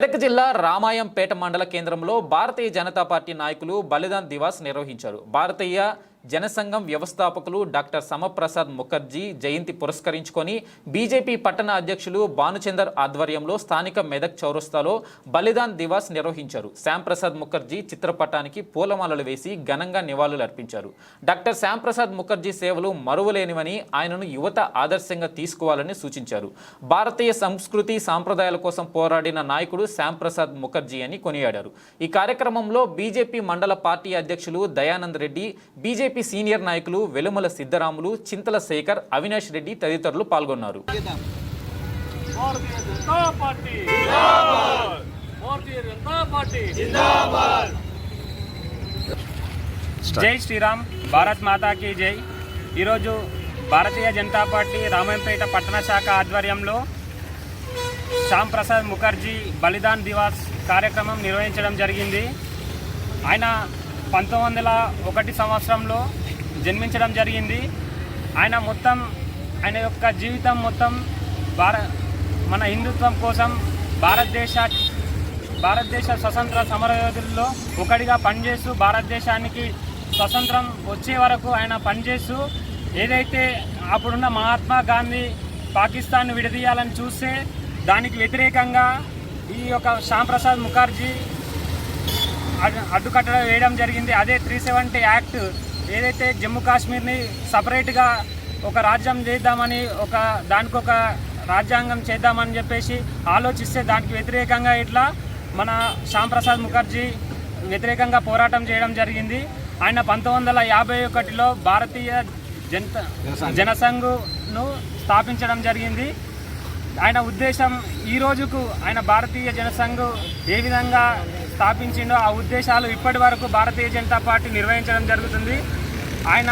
మెదక్ జిల్లా రామాయంపేట మండల కేంద్రంలో భారతీయ జనతా పార్టీ నాయకులు బలిదాన్ దివాస్ నిర్వహించారు. భారతీయ జనసంఘం వ్యవస్థాపకులు డాక్టర్ సమప్రసాద్ ముఖర్జీ జయంతి పురస్కరించుకొని బీజేపీ పట్టణ అధ్యక్షులు భానుచందర్ ఆధ్వర్యంలో స్థానిక మెదక్ చౌరస్తాలో బలిదాన్ దివాస్ నిర్వహించారు. శ్యాంప్రసాద్ ముఖర్జీ చిత్రపటానికి పూలమాలలు వేసి ఘనంగా నివాళులు అర్పించారు. డాక్టర్ శ్యాంప్రసాద్ ముఖర్జీ సేవలు మరువలేనివని, ఆయనను యువత ఆదర్శంగా తీసుకోవాలని సూచించారు. భారతీయ సంస్కృతి సాంప్రదాయాల కోసం పోరాడిన నాయకుడు శ్యాంప్రసాద్ ముఖర్జీ అని కొనియాడారు. ఈ కార్యక్రమంలో బీజేపీ మండల పార్టీ అధ్యక్షులు దయానంద్ రెడ్డి, బీజేపీ సీనియర్ నాయకులు వెలుమల సిద్ధరాములు, చింతల శేఖర్, అవినాష్ రెడ్డి తదితరులు పాల్గొన్నారు. జై శ్రీరామ్, భారత్ మాతాకి జై. ఈరోజు భారతీయ జనతా పార్టీ రామాయంపేట పట్టణ శాఖ ఆధ్వర్యంలో శ్యాంప్రసాద్ ముఖర్జీ బలిదాన్ దివాస్ కార్యక్రమం నిర్వహించడం జరిగింది. ఆయన 1901 సంవత్సరంలో జన్మించడం జరిగింది. ఆయన యొక్క జీవితం మొత్తం మన హిందుత్వం కోసం భారతదేశ స్వతంత్ర సమరయోధుల్లో ఒకటిగా పనిచేస్తూ భారతదేశానికి స్వతంత్రం వచ్చే వరకు ఆయన పనిచేస్తూ, ఏదైతే అప్పుడున్న మహాత్మా గాంధీ పాకిస్తాన్ విడదీయాలని చూస్తే దానికి వ్యతిరేకంగా ఈ యొక్క శ్యాంప్రసాద్ ముఖర్జీ అడ్డుకట్ట వేయడం జరిగింది. అదే 370 యాక్ట్, ఏదైతే జమ్మూ కాశ్మీర్ని సపరేట్గా ఒక రాజ్యం చేద్దామని, దానికి ఒక రాజ్యాంగం చేద్దామని చెప్పేసి ఆలోచిస్తే దానికి వ్యతిరేకంగా ఇట్లా మన శ్యాంప్రసాద్ ముఖర్జీ వ్యతిరేకంగా పోరాటం చేయడం జరిగింది. ఆయన 1951లో భారతీయ జనసంఘ్ను స్థాపించడం జరిగింది. ఆయన ఉద్దేశం ఈ రోజుకు ఆయన భారతీయ జనసంఘ్ ఏ విధంగా స్థాపించిండో ఆ ఉద్దేశాలు ఇప్పటి వరకు భారతీయ జనతా పార్టీ నిర్వహించడం జరుగుతుంది. ఆయన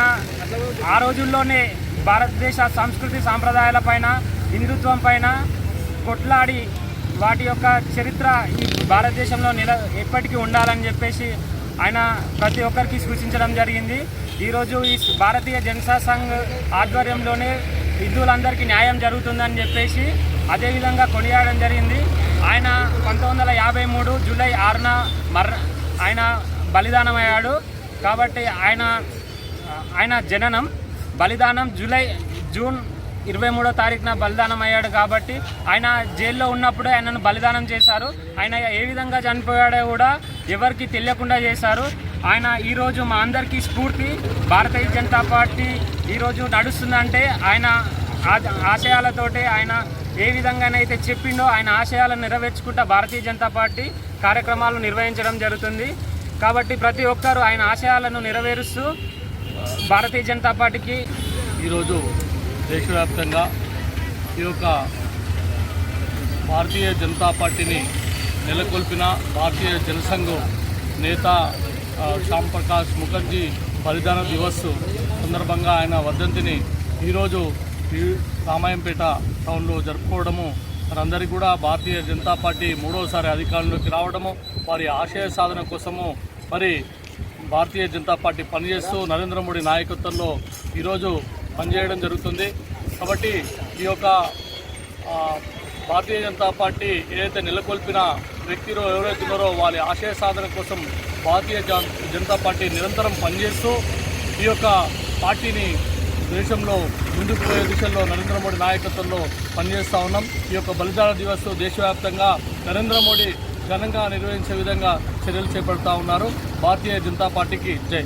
ఆ రోజుల్లోనే భారతదేశ సంస్కృతి సాంప్రదాయాలపైన, హిందుత్వం పైన కొట్లాడి వాటి యొక్క చరిత్ర ఈ భారతదేశంలో ఎప్పటికీ ఉండాలని చెప్పేసి ఆయన ప్రతి ఒక్కరికి సూచించడం జరిగింది. ఈరోజు ఈ భారతీయ జనతా సంఘ్ ఆధ్వర్యంలోనే హిందువులందరికీ న్యాయం జరుగుతుందని చెప్పేసి అదేవిధంగా కొనియాడడం జరిగింది. ఆయన 1953 జూలై 6న ఆయన బలిదానం అయ్యాడు. కాబట్టి ఆయన జననం బలిదానం జూన్ 23వ తారీఖున బలిదానం అయ్యాడు. కాబట్టి ఆయన జైల్లో ఉన్నప్పుడు ఆయనను బలిదానం చేశారు. ఆయన ఏ విధంగా చనిపోయాడో కూడా ఎవరికి తెలియకుండా చేశారు. ఆయన ఈరోజు మా అందరికీ స్ఫూర్తి. భారతీయ జనతా పార్టీ ఈరోజు నడుస్తుందంటే ఆయన ఆశయాలతోటి, ఆయన ఏ విధంగానైతే చెప్పిండో ఆయన ఆశయాలను నెరవేర్చుకుంటా భారతీయ జనతా పార్టీ కార్యక్రమాలు నిర్వహించడం జరుగుతుంది. కాబట్టి ప్రతి ఒక్కరూ ఆయన ఆశయాలను నెరవేరుస్తూ భారతీయ జనతా పార్టీకి ఈరోజు దేశవ్యాప్తంగా ఈ యొక్క భారతీయ జనతా పార్టీని నెలకొల్పిన భారతీయ జనసంఘ్ నేత శ్యాంప్రసాద్ ముఖర్జీ బలిదాన దివస్ సందర్భంగా ఆయన వర్ధంతిని ఈరోజు రామాయంపేట టౌన్లో జరుపుకోవడము, మనందరికీ కూడా భారతీయ జనతా పార్టీ మూడవసారి అధికారంలోకి రావడము, వారి ఆశయ సాధన కోసము మరి భారతీయ జనతా పార్టీ పనిచేస్తూ నరేంద్ర మోడీ నాయకత్వంలో ఈరోజు పనిచేయడం జరుగుతుంది. కాబట్టి ఈ యొక్క భారతీయ జనతా పార్టీ ఏదైతే నెలకొల్పిన వ్యక్తులు ఎవరైతే ఉన్నారో వాళ్ళ ఆశయ సాధన కోసం భారతీయ జనతా పార్టీ నిరంతరం పనిచేస్తూ ఈ యొక్క పార్టీని దేశంలో ముందుకు పోయే దిశలో నరేంద్ర మోడీ నాయకత్వంలో పనిచేస్తూ ఉన్నాం. ఈ యొక్క బలిదాన దివస్ దేశవ్యాప్తంగా నరేంద్ర మోడీ ఘనంగా నిర్వహించే విధంగా చర్యలు చేపడతా ఉన్నారు. భారతీయ జనతా పార్టీకి జై.